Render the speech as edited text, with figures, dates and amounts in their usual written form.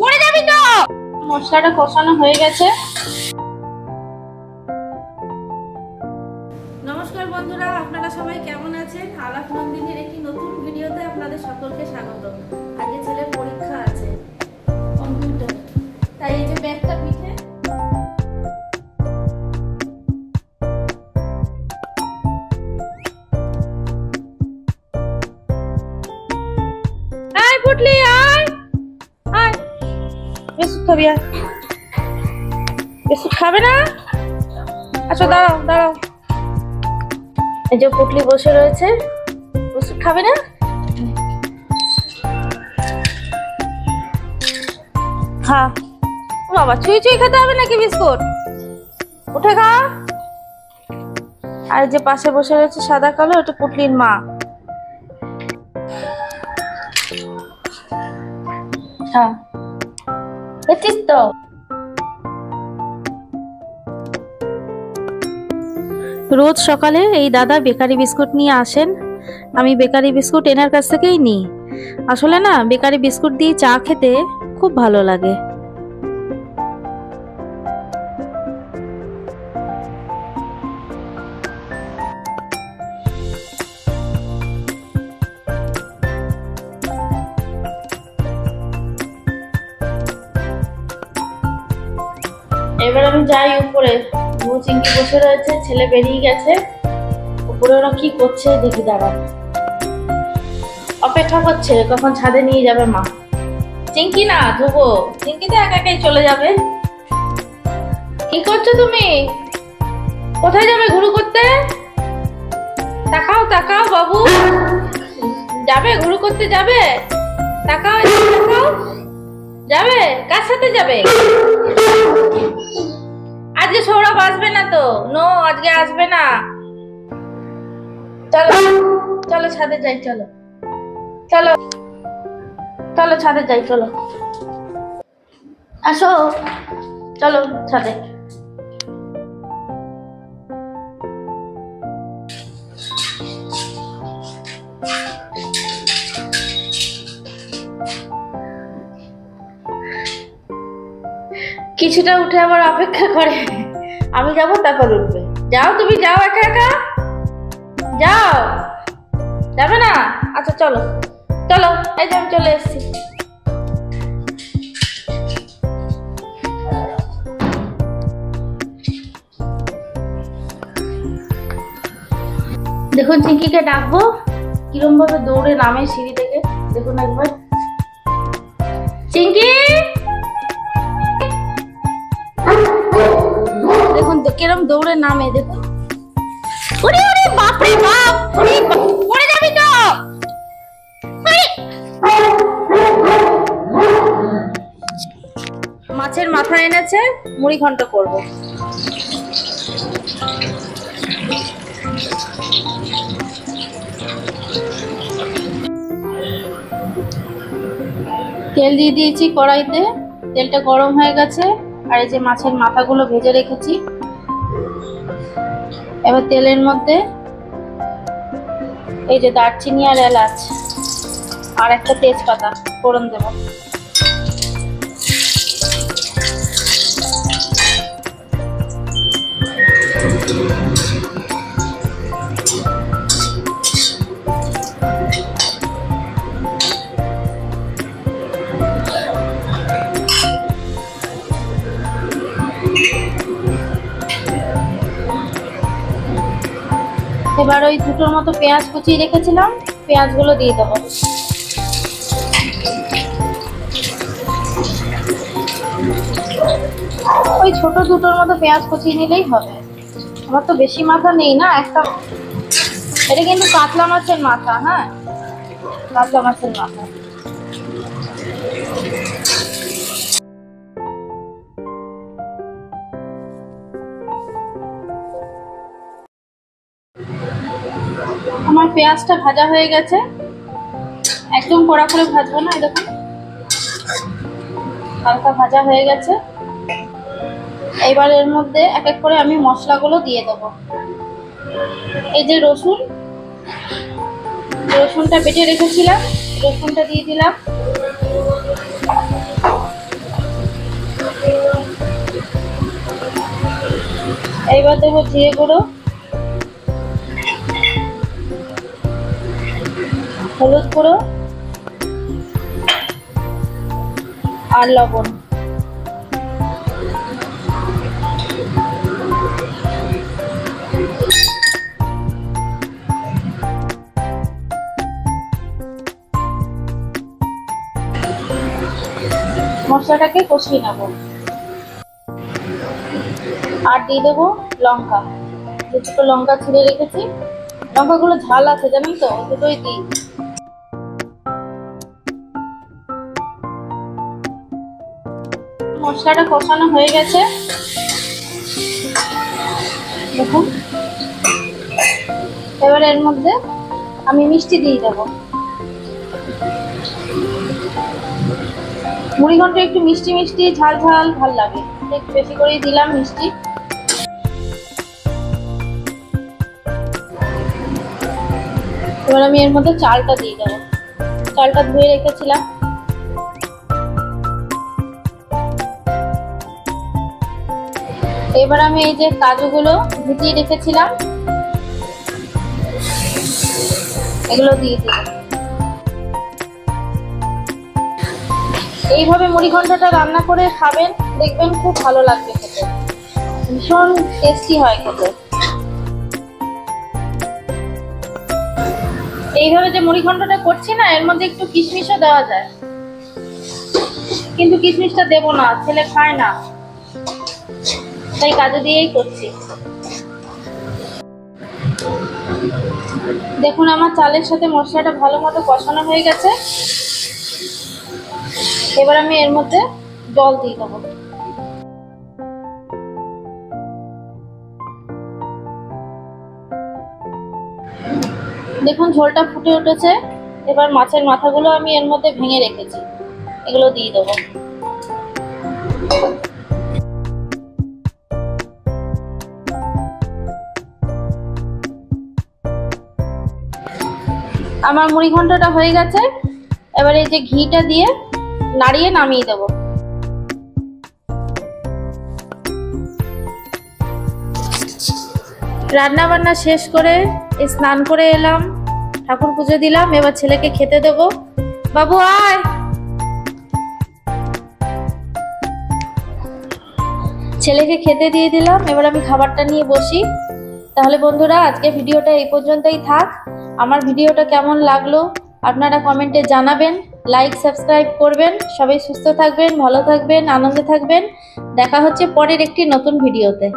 পড়ে যাবি তো। মশলাটা কষানো হয়ে গেছে। নমস্কার বন্ধুরা, আপনারা সবাই কেমন আছেন? আলাপ নন্দিনীর একটি নতুন ভিডিওতে আপনাদের সকলকে স্বাগত। আজকে ছেলের পরীক্ষা আছে কম্পিউটার, তাই এই যে ব্যাগটা পিঠে। আয় পুটলি আয় আয়, বিস্কুট খাবি? আর বিস্কুট খাবে না? আচ্ছা দাঁড়াও দাঁড়াও, এই যে পুটলি বসে রয়েছে, বিস্কুট খাবে না? খা বাবা, চুই চুই খেতে হবে নাকি বিস্কুট? উঠে খা। আর যে পাশে বসে রয়েছে সাদা কালো, এটা পুটলির মা। হ্যাঁ খেতিস তো। রোজ সকালে এই দাদা বেকারি বিস্কুট নিয়ে আসেন। আমি বেকারি বিস্কুট এনার কাছ থেকেই নিই। আসলে না, বেকারি বিস্কুট দিয়ে চা খেতে খুব ভালো লাগে। এবার আমি যাই উপরে। চিংকি বসে রয়েছে, ছেলে বেরিয়ে গেছে। উপরে ওরা কি করছে দেখি, দাঁড়া। অপেক্ষা করছে কখন ছাদে নিয়ে যাবে মা। চিংকি না, ধুবো। চিংকি তো একা একাই চলে যাবে। কি করছো তুমি? কোথায় যাবে ঘুরু করতে? তাকাও তাকাও বাবু, যাবে ঘুরু করতে যাবে? তাকাও তাকাও, যাবে? কার সাথে যাবে? আজকে সৌরভ আসবে না তো? নো, আজকে আসবে না। চলো চলো ছাদে যাই, চলো চলো চলো ছাদে যাই, চলো আসো, চলো ছাদে। কিছুটা উঠে আবার অপেক্ষা করে আমি যাবো, তারপর উঠবে। যাও তুমি, যাও একা একা যাও। যাবে না? আচ্ছা চলো চলো, এই যে আমি চলে এসেছি। দেখুন চিংকিকে ডাকবো, কিরম ভাবে দৌড়ে নামে সিঁড়ি থেকে, দেখুন একবার। চিংকি, দেখুন তো কিরম দৌড়ে নামে, দেখুন। ওরে ওরে বাপ রে বাপ, পড়ে যাবি তো। মাছের মাথা এনেছে, মুড়ি ঘন্ট করব। তেল দিয়ে দিয়েছি কড়াইতে, তেলটা গরম হয়ে গেছে। আর এই যে মাছের মাথাগুলো ভেজে রেখেছি। এবার তেলের মধ্যে এই যে দারচিনি আর এলাচ আর একটা তেজপাতা ফোড়ন দেব। এবার ওই দুটোর মতো পেঁয়াজ কুচিয়ে রেখেছিলাম, পেঁয়াজগুলো দিয়ে দেবো। ওই ছোট দুটোর মতো পেঁয়াজ কুচিয়ে নিলেই হবে। আমার তো বেশি মাথা নেই না, একটা। এটা কিন্তু কাতলা মাছের মাথা। হ্যাঁ, কাতলা মাছের মাথা। আমার পেঁয়াজটা ভাজা হয়ে গেছে, একদম কড়া করে ভাজবো না, এরকম হালকা ভাজা হয়ে গেছে। এবার এর মধ্যে এক এক করে আমি মশলাগুলো দিয়ে দেবো। এই যে রসুন, রসুনটা বেটে রেখেছিলাম, রসুনটা দিয়ে দিলাম। এইবার দেবো জিরে গুঁড়ো, হলুদ গুঁড়ো আর লবণ। মশলাটাকে কষিয়ে নেব। আর দিয়ে দেবো লঙ্কা, দুটো লঙ্কা ছিঁড়ে রেখেছি। লঙ্কাগুলো ঝাল আছে জানেন তো, দুটোই দিই। মশলাটা কষানো হয়ে গেছে, দেখুন। এবার এর মধ্যে আমি মিষ্টি দিয়ে দেবো। মুড়িঘণ্ট একটু মিষ্টি মিষ্টি ঝাল ঝাল ভাল লাগে, একটু বেশি করেই দিলাম মিষ্টি। এবার আমি এর মধ্যে চালটা দিয়ে দেবো। চালটা ধুয়ে রেখেছিলাম। এবার আমি এই যে কাজুগুলো ভিজিয়ে রেখেছিলাম এগুলো দিয়ে দেব। এইভাবে মুড়িঘণ্টটা রান্না করে খাবেন, দেখবেন খুব ভালো লাগবে খেতে, ভীষণ টেস্টি হয় খেতে। এইভাবে যে মুড়িঘণ্টটা করছি না, এর মধ্যে একটু কিশমিশও দেওয়া যায়, কিন্তু কিশমিশটা দেবো না, ছেলে খায় না, তাই কাজু দিয়েই করছি। দেখুন আমার চালের সাথে মশলাটা ভালো মতো কষানো হয়ে গেছে। এবার আমি এর মধ্যে জল দিয়ে দেবো। দেখুন ঝোলটা ফুটে উঠেছে। এবার মাছের মাথাগুলো আমি এর মধ্যে ভেঙে রেখেছি, এগুলো দিয়ে দেবো। আমার মুড়িঘণ্টটা হয়ে গেছে। এবার এই যে ঘিটা দিয়ে নাড়িয়ে নামিয়ে দেবো। রান্না বান্না শেষ করে স্নান করে এলাম, ঠাকুর পুজো দিলাম। এবার ছেলেকে খেতে দেব। বাবু আয়। ছেলেকে খেতে দিয়ে দিলাম, এবার আমি খাবারটা নিয়ে বসি। তাহলে বন্ধুরা আজকে ভিডিওটা এই পর্যন্তই থাক। আমার ভিডিওটা কেমন লাগলো আপনারা কমেন্টে জানাবেন, লাইক সাবস্ক্রাইব করবেন। সবাই সুস্থ থাকবেন, ভালো থাকবেন, আনন্দে থাকবেন। দেখা হচ্ছে পরের একটি নতুন ভিডিওতে।